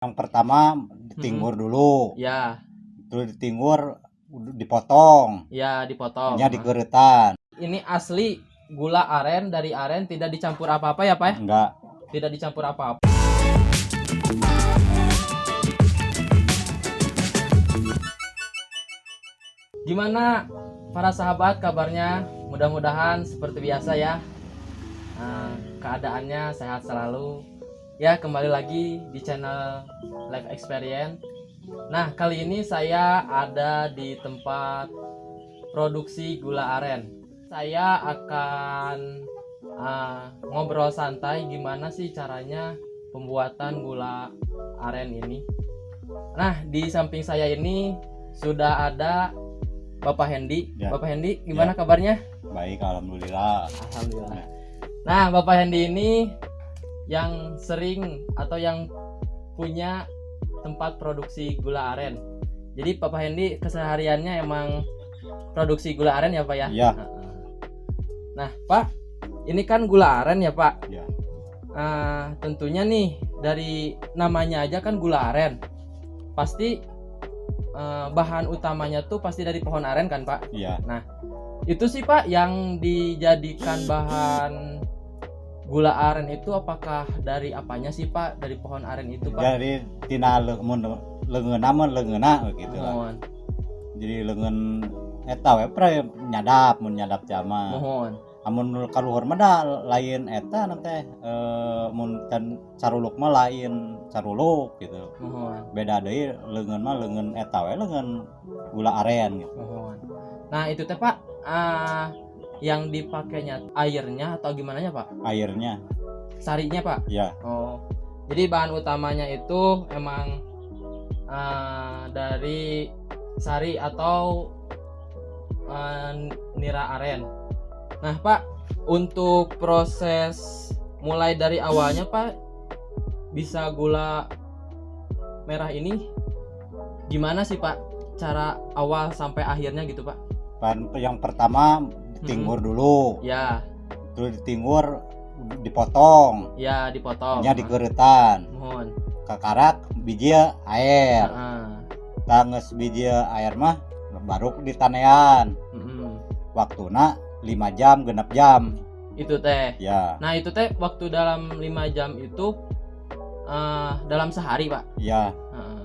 Yang pertama ditinggur dulu, Ya, terus ditinggur dipotong, ya dipotong. nya dikeretan. Ini asli gula aren dari aren, tidak dicampur apa-apa ya Pak ya? Enggak. Tidak dicampur apa-apa. Gimana para sahabat kabarnya? Mudah-mudahan seperti biasa ya. Keadaannya sehat selalu. Ya, kembali lagi di channel Life Experience. Nah, kali ini saya ada di tempat produksi gula aren. Saya akan ngobrol santai gimana sih caranya pembuatan gula aren ini. Nah, di samping saya ini sudah ada Bapak Hendy. Ya. Bapak Hendy, gimana Ya. kabarnya? Baik, alhamdulillah. Alhamdulillah. Nah, Bapak Hendy ini yang sering atau yang punya tempat produksi gula aren. Jadi Bapak Hendy kesehariannya emang produksi gula aren ya Pak ya? Iya. Nah Pak, ini kan gula aren ya Pak? Ya. Tentunya nih dari namanya aja kan gula aren. Pasti bahan utamanya tuh pasti dari pohon aren kan Pak? Iya. Nah itu sih Pak yang dijadikan bahan gula aren itu apakah dari apanya sih Pak? Dari pohon aren itu Pak? Jadi tina leungeunna gitu lah. Mohon. Jadi leungeun eta we pra nyadap jama. Mohon. Amun kaluhur mah da lain eta teh mun can caruluk mah lain caruluk gitu. Mohon. Beda deui leungeun mah leungeun eta we leungeun gula aren gitu. Mohon. Nah itu teh Pak, yang dipakainya airnya atau gimana ya Pak? Airnya Sarinya Pak? ya. Oh, jadi bahan utamanya itu emang dari sari atau nira aren. Nah Pak, untuk proses mulai dari awalnya Pak bisa gula merah ini gimana sih Pak? Cara awal sampai akhirnya gitu Pak? Yang pertama ditinggur dulu, Ya, terus ditinggur dipotong, ya dipotong. nya dikeretan, Mohon. kakarak biji air, Heeh. tangges biji air mah baru ditanean. Mm-mm. Waktuna 5 jam, 6 jam. Itu teh. Ya, Nah itu teh waktu dalam 5 jam itu dalam sehari Pak. ya. Heeh.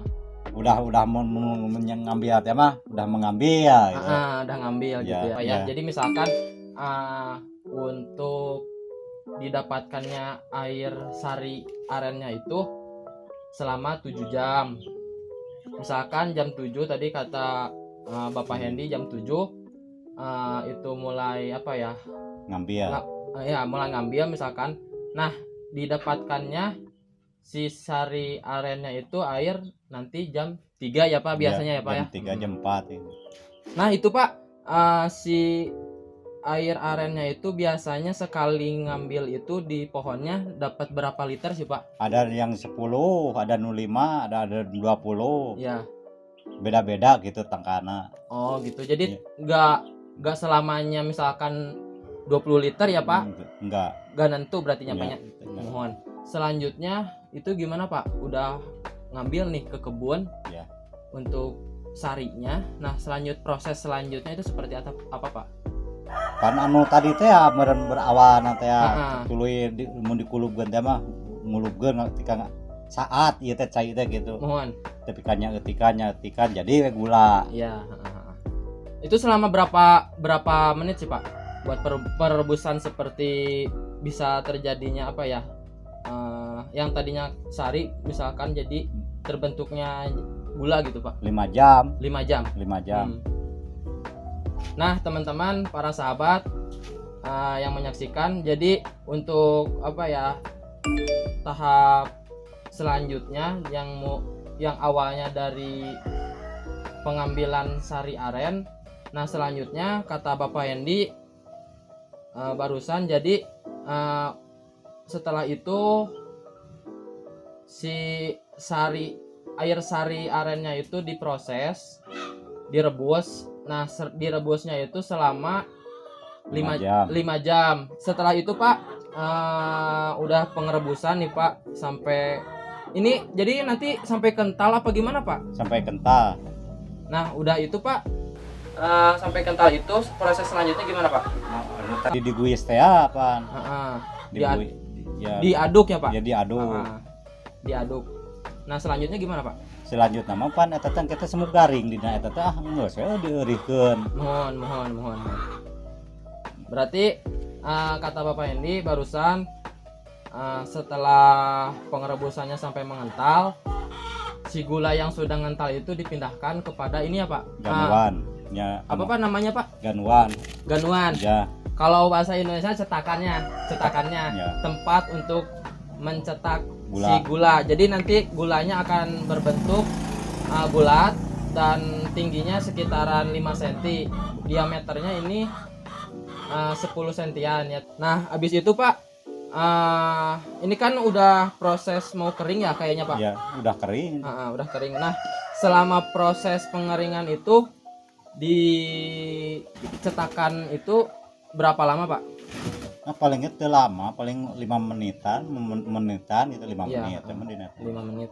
Udah mengambil teh mah, udah mengambil gitu. Udah ngambil Ya, gitu ya Pak ya. ya. Jadi misalkan untuk didapatkannya air sari arennya itu selama 7 jam. Misalkan jam 7 tadi kata Bapak Hendy jam 7 itu mulai apa ya? Ngambil. Ya mulai ngambil misalkan. Nah didapatkannya si sari arennya itu air nanti jam 3 ya Pak biasanya ya Pak ya? Jam 3 jam 4 ini. Nah itu Pak si air arennya itu biasanya sekali ngambil itu di pohonnya dapat berapa liter sih Pak? Ada yang 10, ada 05, ada 20. Ya. Beda-beda gitu tangkana. Oh gitu. Jadi Ya. nggak selamanya misalkan 20 liter ya Pak? Enggak. Nggak nentu berarti nyampainya. Enggak. Mohon. Selanjutnya itu gimana Pak? Udah ngambil nih ke kebun Ya. untuk sarinya. Nah proses selanjutnya itu seperti apa Pak? Kan anu tadi teh ya meureun berawana teh Heeh. tuluy mun dikulubkeun teh mah ngulubkeun ketika saat ieu teh cai teh gitu. Mohon. Tapi kan etikan jadi we gula. Ya. Itu selama berapa menit sih Pak? Buat perebusan seperti bisa terjadinya apa ya? Yang tadinya sari misalkan jadi terbentuknya gula gitu Pak. 5 jam. 5 jam. 5 jam. Nah teman-teman para sahabat yang menyaksikan, jadi untuk apa ya tahap selanjutnya yang awalnya dari pengambilan sari aren. Nah selanjutnya kata Bapak Hendy barusan jadi setelah itu si air sari arennya itu diproses, direbus. Nah direbusnya itu selama 5 jam. Setelah itu Pak udah pengerebusan nih Pak sampai Ini jadi nanti sampai kental apa gimana Pak? sampai kental. Nah udah itu Pak, sampai kental itu proses selanjutnya gimana Pak? Tadi diguis teh apa? Dia- Ya, Diaduk ya Pak? ya diaduk. Diaduk. Nah selanjutnya gimana Pak? Selanjutnya mah pan eta teh kita semua garing dina eta teh geus we dieurikeun. Mohon. Berarti kata Bapak Hendy barusan, setelah pengerebusannya sampai mengental, si gula yang sudah mengental itu dipindahkan kepada ini ya Pak? Ganuan. Ya, Apa Pak namanya Pak? ganuan. Ganuan. Ya, Kalau bahasa Indonesia cetakannya, Ya. tempat untuk mencetak Gula. si gula. Jadi nanti gulanya akan berbentuk bulat dan tingginya sekitaran 5 cm. Diameternya ini 10 sentian ya. Nah, habis itu Pak, ini kan udah proses mau kering ya kayaknya Pak. ya udah kering. Udah kering. Nah, selama proses pengeringan itu di cetakan itu berapa lama Pak? Nah, paling itu lama, paling 5 menitan itu 5 Iya. menit teman dina. 5 menit.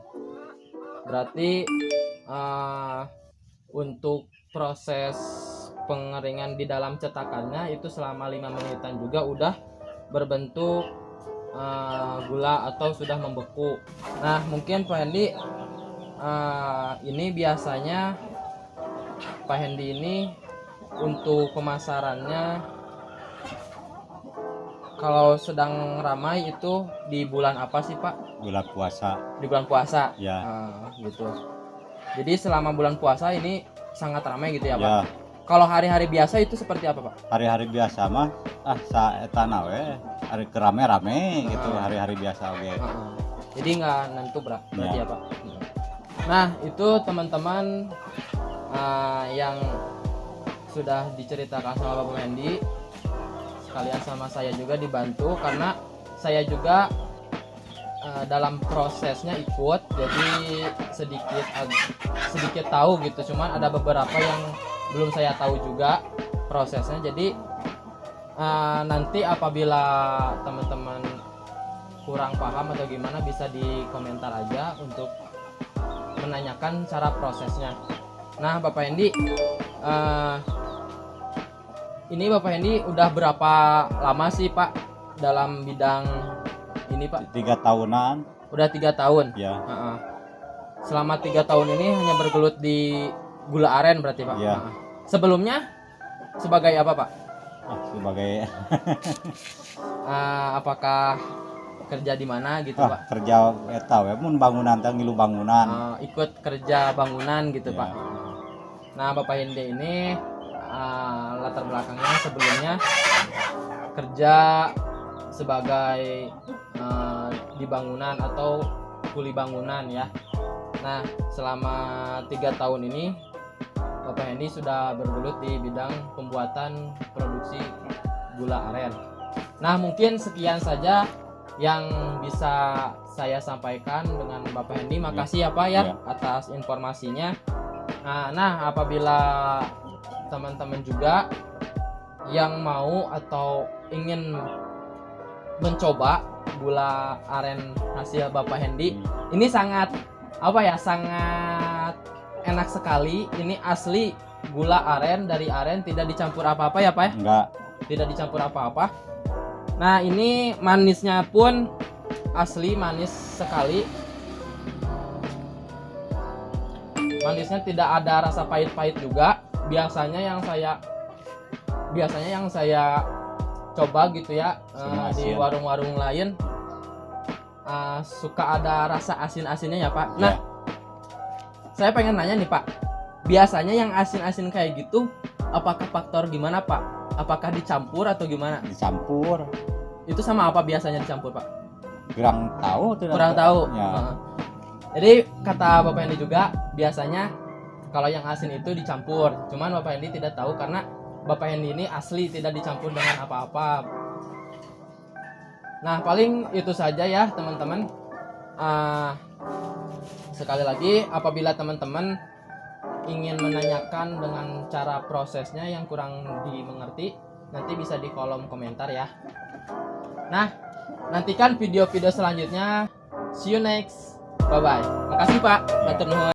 Berarti untuk proses pengeringan di dalam cetakannya itu selama 5 menitan juga udah berbentuk gula atau sudah membeku. Nah, mungkin Pak Hendy ini biasanya Pak Hendy ini untuk pemasarannya kalau sedang ramai itu di bulan apa sih Pak? Gula puasa. Di bulan puasa. Ya. Gitu. Jadi selama bulan puasa ini sangat ramai gitu ya Pak. Ya, Kalau hari-hari biasa itu seperti apa Pak? hari-hari biasa mah saetana we, hari kerame-rame gitu, hari-hari biasa oge. Jadi nggak nentu berarti Ya. ya Pak. Nah itu teman-teman yang sudah diceritakan sama Bapak Hendy, sekalian sama saya juga dibantu karena saya juga dalam prosesnya ikut, jadi sedikit tahu gitu. Cuman ada beberapa yang belum saya tahu juga prosesnya. Jadi nanti apabila teman-teman kurang paham atau gimana bisa di komentar aja untuk menanyakan cara prosesnya. Nah Bapak Hendy, ini Bapak Hendy udah berapa lama sih Pak dalam bidang ini Pak? 3 tahunan. Udah 3 tahun. Ya, Selama 3 tahun ini hanya bergelut di gula aren berarti Pak? Iya. Sebelumnya sebagai apa Pak? sebagai Apakah kerja di mana gitu Pak? kerja eta we mun bangunan teh ngilu bangunan. Ikut kerja bangunan gitu Ya. Pak? Nah Bapak Hendy ini latar belakangnya sebelumnya kerja sebagai di bangunan atau kuli bangunan ya. Nah selama 3 tahun ini Bapak Hendy sudah bergelut di bidang pembuatan produksi gula aren. Nah mungkin sekian saja yang bisa saya sampaikan dengan Bapak Hendy. Makasih ya Pak ya Ya. atas informasinya. Nah apabila teman-teman juga yang mau atau ingin mencoba gula aren hasil Bapak Hendy, ini sangat sangat enak sekali. Ini asli gula aren dari aren, tidak dicampur apa-apa ya Pak ya? Enggak. Tidak dicampur apa-apa. Nah ini manisnya pun asli manis sekali. Manisnya tidak ada rasa pahit-pahit juga. Biasanya yang saya coba gitu ya di Asin. warung-warung lain suka ada rasa asin-asinnya ya Pak. Nah, saya pengen nanya nih Pak, biasanya yang asin-asin kayak gitu apakah faktor gimana Pak? Apakah dicampur atau gimana? Dicampur. Itu sama apa biasanya dicampur Pak? Kurang tahu tuh. Kurang tahu. Ya. Jadi kata Bapak Hendy juga biasanya kalau yang asin itu dicampur. Cuman Bapak Hendy tidak tahu karena Bapak Hendy ini asli tidak dicampur dengan apa-apa. Nah paling itu saja ya teman-teman. Sekali lagi apabila teman-teman ingin menanyakan dengan cara prosesnya yang kurang dimengerti, nanti bisa di kolom komentar ya. Nah nantikan video-video selanjutnya. See you next. Bye bye. Makasih Pak. Ya. Matur nuhun.